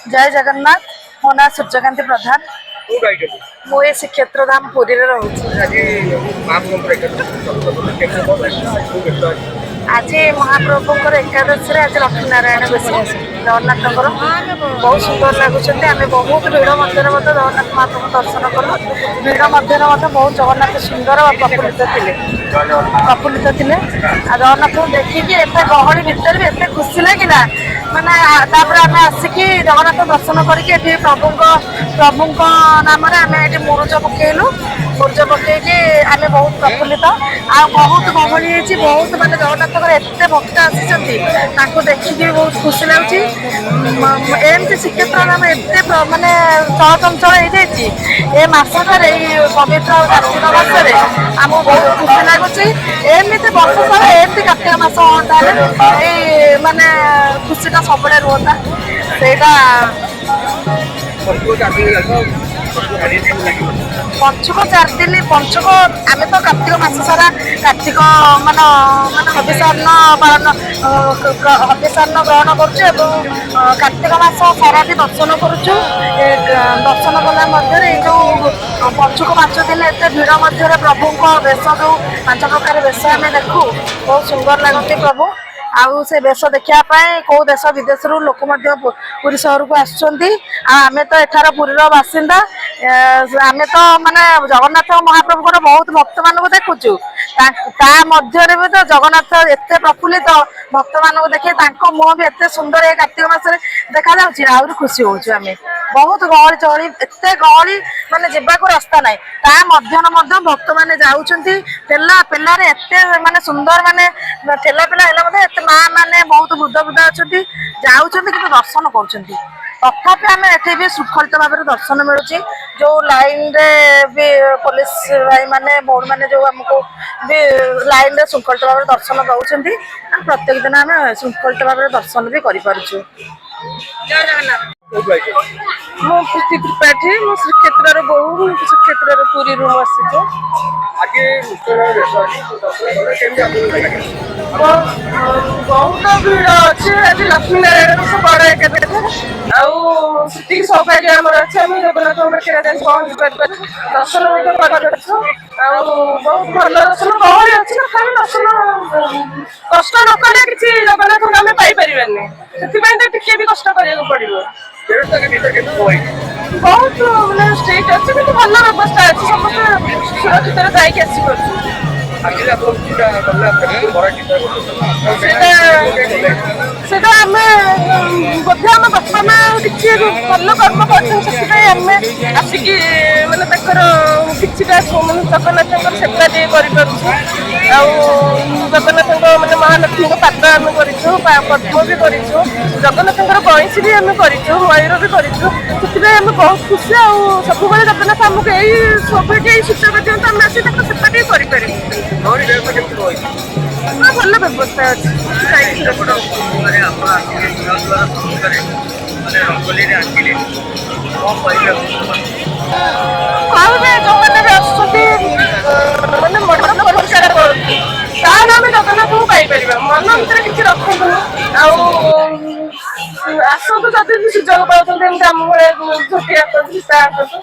जय जगन्नाथ। मो ना सूर्यकांति प्रधान। मु ये श्रीक्षेत्र धाम पुरी रे आज महाप्रभुंर एकादशी आज लक्ष्मी नारायण बेश जगन्नाथ बहुत सुंदर लगुच आम बहुत भिड़ मध्य जगन्नाथ महाप्रभु दर्शन करूँ। भिड़ मध्य बहुत जगन्नाथ सुंदर प्रफुल्लित थे जगन्नाथ को देखिकी एत गहली भितर भी एत खुशी लगे माने आम आसिकी जगन्नाथ दर्शन करके प्रभु नाम आम ये मुरुज पकेलु। मुरुज पकईकि आम बहुत प्रफुल्लित आ बहुत गहली होती बहुत मानते जगन्नाथ एत भक्त आसी देखिकी बहुत खुशी लगुच। एमती श्रीक्षेत्र नाम एत मानने चलचंचल हो जाए मसटारे पवित्र कार्तिक मासरे आमको बहुत खुशी लगुच। एमती वर्ष सारा एमती कार्तिक मास हटा माने खुशीटा सब रुहता सेटा पंचुक 4 दिन पंचुक आम तो कार्तिक मास सारा कार्तिक मान मान हविषान्न पालन हविषान्न ग्रहण कार्तिक मास सारा भी दर्शन करुचु। दर्शन कला जो पंचुक 5 दिन एत भिड़ मध्य प्रभु वेश जो 5 प्रकार वेश आम देखू बहुत सुंदर लगती प्रभु। आउ से बेश देखापी कौ देश विदेश लोक पुरी सहर को आमे तो एठार पुरीर बासिंदा आमे तो माने जगन्नाथ महाप्रभुर बहुत भक्त मान को देखुचु भी तो जगन्नाथ एत प्रफुल्लित भक्त मान को देखे मुह भी एत सुंदर ये कार्तिक मास देखा आहरी खुशी होचु। आमे बहुत गहली चहली एत गहली माने जीवाक रास्ता ना भक्त मैंने जाऊँगी ठेला पेलार एत माने सुंदर माने ठेला पेला है माँ मैंने बहुत वृद्ध वृद्ध अच्छा जाऊँच कि दर्शन कर तथापि आम एठी भी सुखलित भाव में दर्शन मिलूँ। जो लाइन रे भी पुलिस भाई माने भौण मैंने जो आमको भी लाइन रे सुखलित भाव में दर्शन दौरान प्रत्येक दिन आम सुखलित भाव में दर्शन भी कर त्रिपाठी मो श्रीक्षेत्र बहु श्रीक्षेत्र पुरी रू आसी बहुत भिड़ अच्छे आज लक्ष्मी नारायण बड़ एकादशी सौभाग्य आम अच्छे जगन्नाथ पहुंची पार दर्शन बहुत भल दर्शन गहली अच्छी खाली दर्शन कष्ट न कले कि जगन्नाथ आम पाइपर से भी कष्ट करा पड़ो बहुत मानते स्ट्रिक्ट अच्छे कि भल व्यवस्था अच्छी समस्त सुरक्षित जाकि आसी सेटा आम बोधे आम प्रथम किसी भल कर्म करें आसिकी माने किसीटा जगन्नाथ सेवा टे जगन्नाथ माने महालक्ष्मी पाद आम पद्म भी कर जगन्नाथ बंशी भी आम कर मयूर भी कर बहुत खुशी सब जगन्नाथ आमको यही सौभाग्य यही सूचक दिखाते आम आसी सेवा टे कर भल व्यवस्था अच्छी मैंने मन परिष्कार आम जगन्नाथ को पाइपर मन भर किसी रखु आसतु जब सुजोग पाते आम भाई झुटी आसतु।